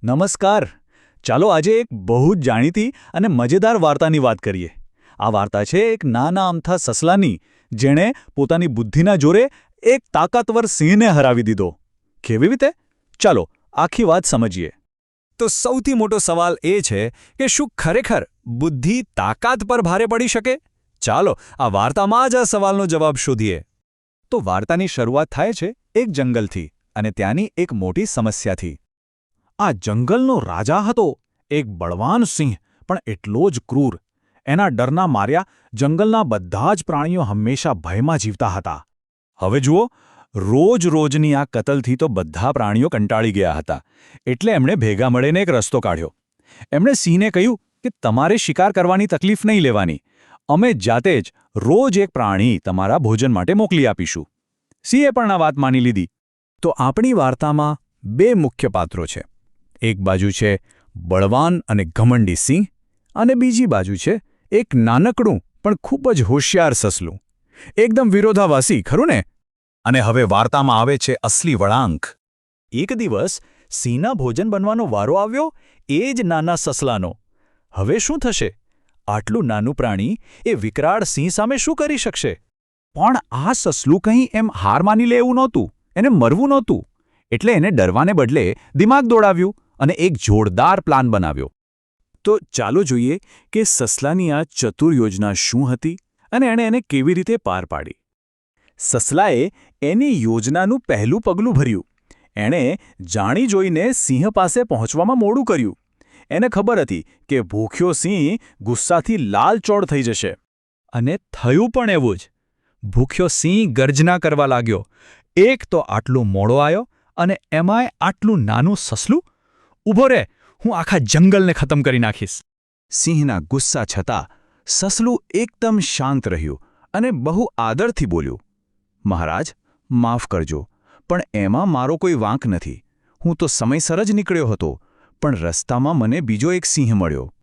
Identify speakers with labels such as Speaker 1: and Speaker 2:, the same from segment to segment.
Speaker 1: નમસ્કાર. ચાલો આજે એક બહુ જ જાણીતી અને મજેદાર વાર્તાની વાત કરીએ. આ વાર્તા છે એક નાના અમથા સસલાની, જેણે પોતાની બુદ્ધિના જોરે એક તાકાતવર સિંહને હરાવી દીધો. કેવી રીતે? ચાલો આખી વાત સમજીએ.
Speaker 2: તો સૌથી મોટો સવાલ એ છે કે શું ખરેખર બુદ્ધિ તાકાત પર ભારે પડી શકે? ચાલો આ વાર્તામાં જ આ સવાલનો જવાબ શોધીએ.
Speaker 1: તો વાર્તાની શરૂઆત થાય છે એક જંગલથી અને ત્યાંની એક મોટી સમસ્યાથી. આ જંગલનો રાજા હતો, એક બળવાન સિંહ, પણ એટલો જ ક્રૂર. એના ડરના માર્યા જંગલના બધા જ પ્રાણીઓ હંમેશા ભયમાં જીવતા હતા. હવે જુઓ, રોજ-રોજની આ કતલથી તો બધા પ્રાણીઓ કંટાળી ગયા હતા. એટલે એમણે ભેગા મળીને એક રસ્તો કાઢ્યો. એમણે સિંહને કહ્યું કે તમારે શિકાર કરવાની તકલીફ નહીં લેવાની. અમે જાતે જ રોજ એક પ્રાણી તમારા ભોજન માટે મોકલી આપીશું. સિંહે પણ આ વાત માની લીધી. તો આપણી વાર્તામાં બે મુખ્ય પાત્રો છે. એક બાજુ છે બળવાન અને ઘમંડી સિંહ, અને બીજી બાજુ છે એક નાનકડું પણ ખૂબ જ હોશિયાર સસલું. એકદમ વિરોધાભાસી, ખરું ને? અને હવે વાર્તામાં આવે છે અસલી વળાંક. એક દિવસ સિંહના ભોજન બનવાનો વારો આવ્યો, એ જ નાના સસલાનો. હવે શું થશે? આટલું નાનું પ્રાણી એ વિકરાળ સિંહ સામે શું કરી શકશે? પણ આ સસલું કંઈ એમ હાર માની લે એવું નહોતું. એને મરવું નહોતું. એટલે એને ડરવાને બદલે દિમાગ દોડાવ્યું અને એક જોરદાર પ્લાન બનાવ્યો. તો ચાલો જોઈએ કે સસલાની આ ચતુર યોજના શું હતી અને એણે એને કેવી રીતે પાર પાડી. સસલાએ એની યોજનાનું પહેલું પગલું ભર્યું. એણે જાણી જોઈને સિંહ પાસે પહોંચવામાં મોડું કર્યું. એને ખબર હતી કે ભૂખ્યો સિંહ ગુસ્સાથી લાલચોળ થઈ જશે. અને થયું પણ એવું જ. ભૂખ્યો સિંહ ગર્જના કરવા લાગ્યો. એક તો આટલું મોડો આવ્યો, અને એમાંય આટલું નાનું સસલું! ઊભો રહે, હું આખા જંગલને ખતમ કરી નાખીશ. સિંહના ગુસ્સા છતાં સસલું એકદમ શાંત રહ્યું અને બહુ આદરથી બોલ્યું, મહારાજ, માફ કરજો, પણ એમાં મારો કોઈ વાંક નથી. હું તો સમયસર જ નીકળ્યો હતો, પણ રસ્તામાં મને બીજો એક સિંહ મળ્યો.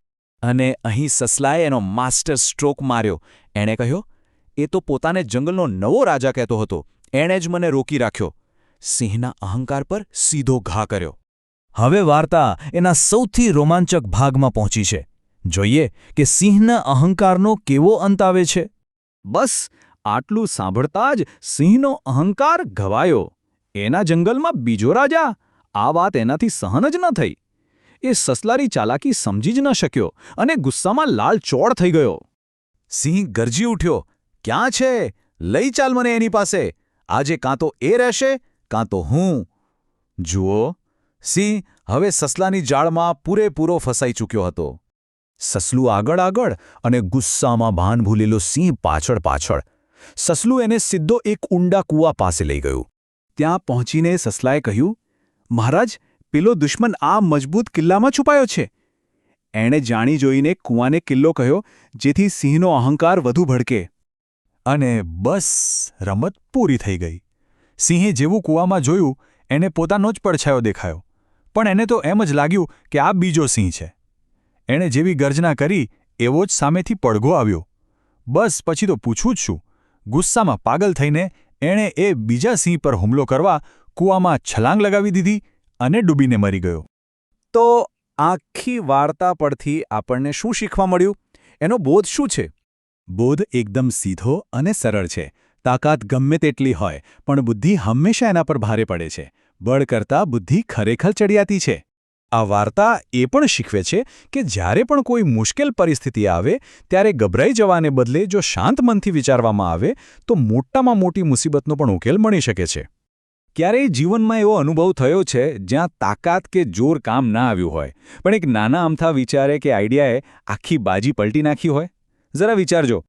Speaker 1: અને અહીં સસલાએ એનો માસ્ટર સ્ટ્રોક માર્યો. એણે કહ્યું, એ તો પોતાને જંગલનો નવો રાજા કહેતો હતો. એણે જ મને રોકી રાખ્યો. સિંહના અહંકાર પર સીધો ઘા કર્યો. હવે વાર્તા એના સૌથી રોમાંચક ભાગમાં પહોંચી છે. જોઈએ કે સિંહના અહંકારનો કેવો અંત આવે છે. બસ આટલું સાંભળતા જ સિંહનો અહંકાર ઘવાયો. એના જંગલમાં બીજો રાજા! આ વાત એનાથી સહન જ ન થઈ. એ સસલાની ચાલાકી સમજી જ ન શક્યો અને ગુસ્સામાં લાલચોળ થઈ ગયો. સિંહ ગરજી ઉઠ્યો, ક્યાં છે? લઈ ચાલ મને એની પાસે. આજે કાં તો એ રહેશે, કાં તો હું. જુઓ, સિંહ હવે સસલાની જાળમાં પૂરેપૂરો ફસાઈ ચૂક્યો હતો. સસલું આગળ અને ગુસ્સામાં ભાન ભૂલેલો સિંહ પાછળ. સસલું એને સીધો એક ઊંડા કૂવા પાસે લઈ ગયું. ત્યાં પહોંચીને સસલાએ કહ્યું, મહારાજ, પેલો દુશ્મન આ મજબૂત કિલ્લામાં છુપાયો છે. એણે જાણી જોઈને કૂવાને કિલ્લો કહ્યો, જેથી સિંહનો અહંકાર વધુ ભડકે. અને બસ રમત પૂરી થઈ ગઈ. સિંહે જેવું કૂવામાં જોયું, એને પોતાનો જ પડછાયો દેખાયો. પણ એને તો એમ જ લાગ્યું કે આ બીજો સિંહ છે. એણે જેવી ગર્જના કરી, એવો જ સામેથી પડઘો આવ્યો. બસ પછી તો પૂછવું જ શું. ગુસ્સામાં પાગલ થઈને એણે એ બીજા સિંહ પર હુમલો કરવા કૂવામાં છલાંગ લગાવી દીધી અને ડૂબીને મરી ગયો. તો આખી વાર્તા પરથી આપણને શું શીખવા મળ્યું? એનો બોધ શું છે? બોધ એકદમ સીધો અને સરળ છે. તાકાત ગમે તેટલી હોય, પણ બુદ્ધિ હંમેશા એના પર ભારે પડે છે. બળ કરતાં બુદ્ધિ ખરેખર ચડિયાતી છે. આ વાર્તા એ પણ શીખવે છે કે જ્યારે પણ કોઈ મુશ્કેલ પરિસ્થિતિ આવે, ત્યારે ગભરાઈ જવાને બદલે જો શાંત મનથી વિચારવામાં આવે, તો મોટામાં મોટી મુસીબતનો પણ ઉકેલ મળી શકે છે. ક્યારેય જીવનમાં એવો અનુભવ થયો છે જ્યાં તાકાત કે જોર કામ ના આવ્યું હોય, પણ એક નાના અમથા વિચારે કે આઈડિયાએ આખી બાજી પલટી નાખી હોય? જરા વિચારજો.